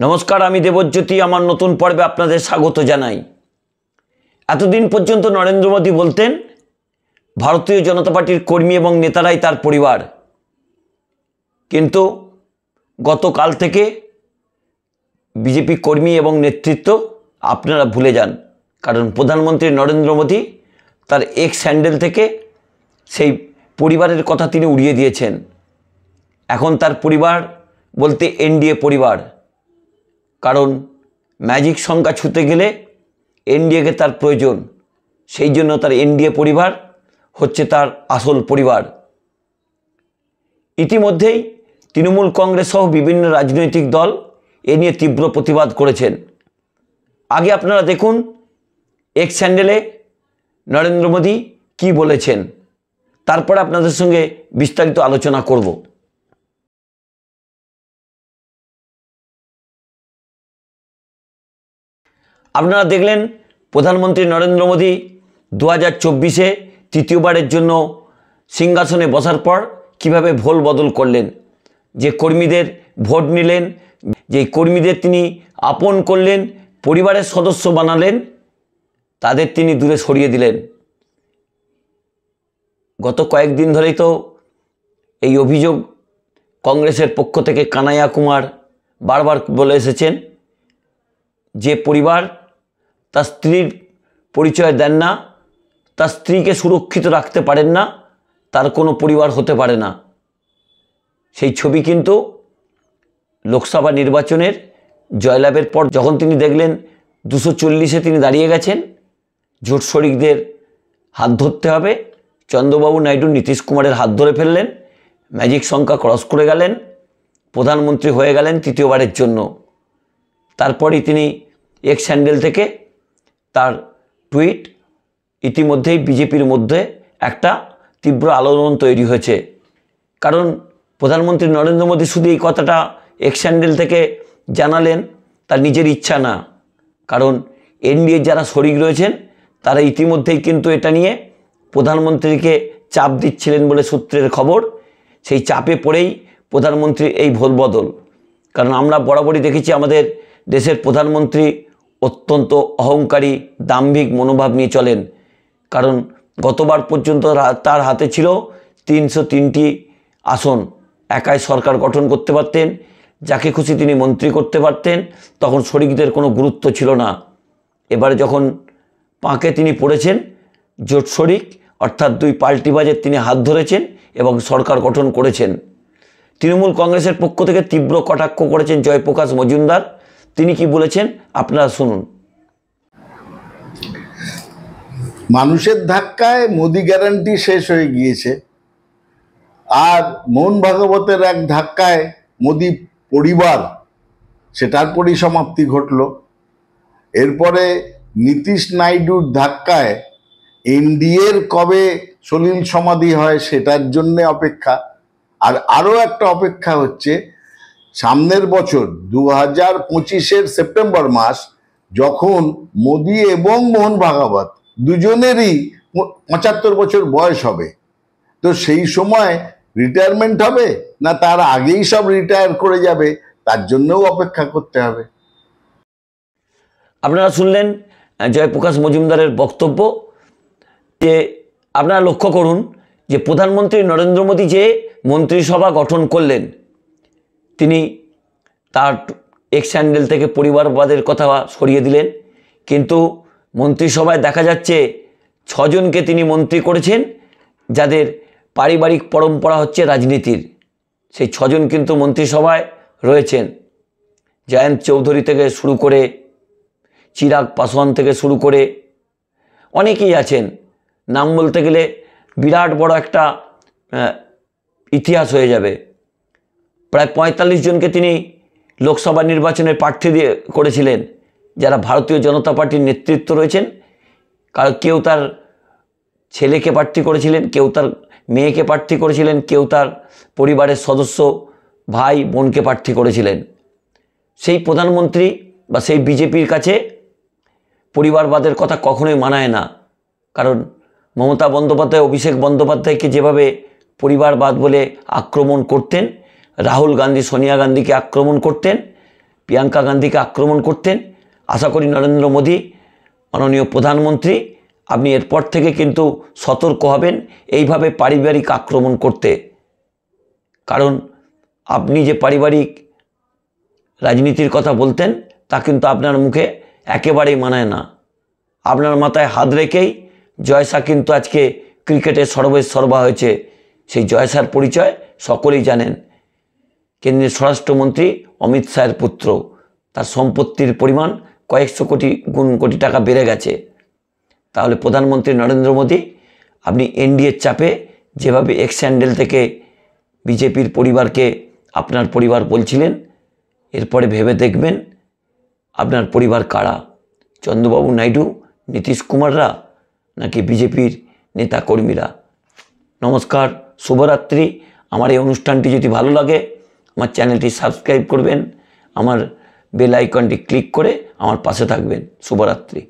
নমস্কার, আমি দেবজ্যোতি। আমার নতুন পর্বে আপনাদের স্বাগত জানাই। এতদিন পর্যন্ত নরেন্দ্র মোদী বলতেন ভারতীয় জনতা পার্টির কর্মী এবং নেতারাই তার পরিবার, কিন্তু গতকাল থেকে বিজেপি কর্মী এবং নেতৃত্ব আপনারা ভুলে যান। কারণ প্রধানমন্ত্রী নরেন্দ্র মোদী তার এক্স হ্যান্ডেল থেকে সেই পরিবারের কথা তিনি উড়িয়ে দিয়েছেন। এখন তার পরিবার বলতে এনডিএ পরিবার, কারণ ম্যাজিক সংখ্যা ছুঁতে গেলে এনডিএকে তার প্রয়োজন। সেই জন্য তার এনডিএ পরিবার হচ্ছে তার আসল পরিবার। ইতিমধ্যেই তৃণমূল কংগ্রেস সহ বিভিন্ন রাজনৈতিক দল এ নিয়ে তীব্র প্রতিবাদ করেছেন। আগে আপনারা দেখুন এক্স হ্যান্ডেলে নরেন্দ্র মোদী কী বলেছেন, তারপরে আপনাদের সঙ্গে বিস্তারিত আলোচনা করব। আপনারা দেখলেন প্রধানমন্ত্রী নরেন্দ্র মোদী 2024-এ তৃতীয়বারের জন্য সিংহাসনে বসার পর কিভাবে ভোল বদল করলেন, যে কর্মীদের ভোট নিলেন, যে কর্মীদের তিনি আপন করলেন, পরিবারের সদস্য বানালেন, তাদের তিনি দূরে সরিয়ে দিলেন। গত কয়েকদিন ধরেই তো এই অভিযোগ কংগ্রেসের পক্ষ থেকে কানাইয়া কুমার বারবার বলে এসেছেন যে পরিবার তার স্ত্রীর পরিচয় দেন না, তার স্ত্রীকে সুরক্ষিত রাখতে পারেন না, তার কোনো পরিবার হতে পারে না। সেই ছবি কিন্তু লোকসভা নির্বাচনের জয়লাভের পর যখন তিনি দেখলেন 240-এ তিনি দাঁড়িয়ে গেছেন, জোট শরিকদের হাত ধরতে হবে, চন্দ্রবাবু নাইডু নীতিশ কুমারের হাত ধরে ফেললেন, ম্যাজিক সংখ্যা ক্রস করে গেলেন, প্রধানমন্ত্রী হয়ে গেলেন তৃতীয়বারের জন্য। তারপরই তিনি এক্স হ্যান্ডেল থেকে তার টুইট, ইতিমধ্যেই বিজেপির মধ্যে একটা তীব্র আলোড়ন তৈরি হয়েছে। কারণ প্রধানমন্ত্রী নরেন্দ্র মোদী শুধু এই কথাটা এক্স হ্যান্ডেল থেকে জানালেন তার নিজের ইচ্ছা না, কারণ এনডিএর যারা শরিক রয়েছেন তারা ইতিমধ্যেই কিন্তু এটা নিয়ে প্রধানমন্ত্রীকে চাপ দিচ্ছিলেন বলে সূত্রের খবর। সেই চাপে পড়েই প্রধানমন্ত্রীর এই ভোল বদল। কারণ আমরা বরাবরই দেখেছি আমাদের দেশের প্রধানমন্ত্রী অত্যন্ত অহংকারী, দাম্ভিক মনোভাব নিয়ে চলেন। কারণ গতবার পর্যন্ত তার হাতে ছিল 303টি আসন, একাই সরকার গঠন করতে পারতেন, যাকে খুশি তিনি মন্ত্রী করতে পারতেন, তখন শরিকদের কোনো গুরুত্ব ছিল না। এবারে যখন পাঁকে তিনি পড়েছেন, জোট শরিক অর্থাৎ দুই পাল্টিবাজের তিনি হাত ধরেছেন এবং সরকার গঠন করেছেন। তৃণমূল কংগ্রেসের পক্ষ থেকে তীব্র কটাক্ষ করেছেন জয়প্রকাশ মজুমদার। তিনি কি বলেছেন আপনারা শুনুন। মানুষের ধাক্কায় মোদি গ্যারান্টি শেষ হয়ে গিয়েছে, আর মোহন ভাগবতের এক ধাক্কায় মোদি পরিবার সেটার পরিসমাপ্তি ঘটল। এরপরে নীতিশ নাইডুর ধাক্কায় এনডিএর কবে সলিল সমাধি হয় সেটার জন্যে অপেক্ষা। আর আরও একটা অপেক্ষা হচ্ছে সামনের বছর 2025-এর সেপ্টেম্বর মাস, যখন মোদি এবং মোহন ভাগবত দুজনেরই 75 বছর বয়স হবে। তো সেই সময় রিটায়ারমেন্ট হবে না তার আগেই সব রিটায়ার করে যাবে, তার জন্যও অপেক্ষা করতে হবে। আপনারা শুনলেন জয়প্রকাশ মজুমদারের বক্তব্য। যে আপনারা লক্ষ্য করুন যে প্রধানমন্ত্রী নরেন্দ্র মোদী যে মন্ত্রিসভা গঠন করলেন, তিনি তার এক্স হ্যান্ডেল থেকে পরিবারবাদের কথা সরিয়ে দিলেন, কিন্তু মন্ত্রিসভায় দেখা যাচ্ছে 6 জনকে তিনি মন্ত্রী করেছেন যাদের পারিবারিক পরম্পরা হচ্ছে রাজনীতির। সেই 6 জন কিন্তু মন্ত্রিসভায় রয়েছেন। জয়ন্ত চৌধুরী থেকে শুরু করে, চিরাগ পাসওয়ান থেকে শুরু করে অনেকেই আছেন। নাম বলতে গেলে বিরাট বড় একটা ইতিহাস হয়ে যাবে। প্রায় 45 জনকে তিনি লোকসভা নির্বাচনের প্রার্থী দিয়ে করেছিলেন, যারা ভারতীয় জনতা পার্টির নেতৃত্ব রয়েছেন। কারণ কেউ তার ছেলেকে প্রার্থী করেছিলেন, কেউ তার মেয়েকে প্রার্থী করেছিলেন, কেউ তার পরিবারের সদস্য ভাই বোনকে প্রার্থী করেছিলেন। সেই প্রধানমন্ত্রী বা সেই বিজেপির কাছে পরিবারবাদের কথা কখনোই মানায় না। কারণ মমতা বন্দ্যোপাধ্যায় অভিষেক বন্দ্যোপাধ্যায়কে যেভাবে পরিবারবাদ বলে আক্রমণ করতেন, রাহুল গান্ধী সোনিয়া গান্ধীকে আক্রমণ করতেন, প্রিয়াঙ্কা গান্ধীকে আক্রমণ করতেন। আশা করি নরেন্দ্র মোদী মাননীয় প্রধানমন্ত্রী আপনি এরপর থেকে কিন্তু সতর্ক হবেন এইভাবে পারিবারিক আক্রমণ করতে। কারণ আপনি যে পারিবারিক রাজনীতির কথা বলতেন তা কিন্তু আপনার মুখে একেবারেই মানায় না। আপনার মাথায় হাত রেখেই জয়শাহ কিন্তু আজকে ক্রিকেটে সর্বা হয়েছে। সেই জয়শাহর পরিচয় সকলেই জানেন। কেন্দ্রীয় স্বরাষ্ট্রমন্ত্রী অমিত শাহের পুত্র, তার সম্পত্তির পরিমাণ কয়েকশো কোটি টাকা বেড়ে গেছে। তাহলে প্রধানমন্ত্রী নরেন্দ্র মোদী আপনি এনডিএর চাপে যেভাবে এক্স হ্যান্ডেল থেকে বিজেপির পরিবারকে আপনার পরিবার বলছিলেন, এরপরে ভেবে দেখবেন আপনার পরিবার কারা, চন্দ্রবাবু নাইডু, নীতিশ কুমাররা নাকি বিজেপির নেতা কর্মীরা। নমস্কার, শুভরাত্রি। আমার এই অনুষ্ঠানটি যদি ভালো লাগে আমার চ্যানেলটি সাবস্ক্রাইব করবেন, আমার বেল আইকনটি ক্লিক করে আমার পাশে থাকবেন। শুভরাত্রি।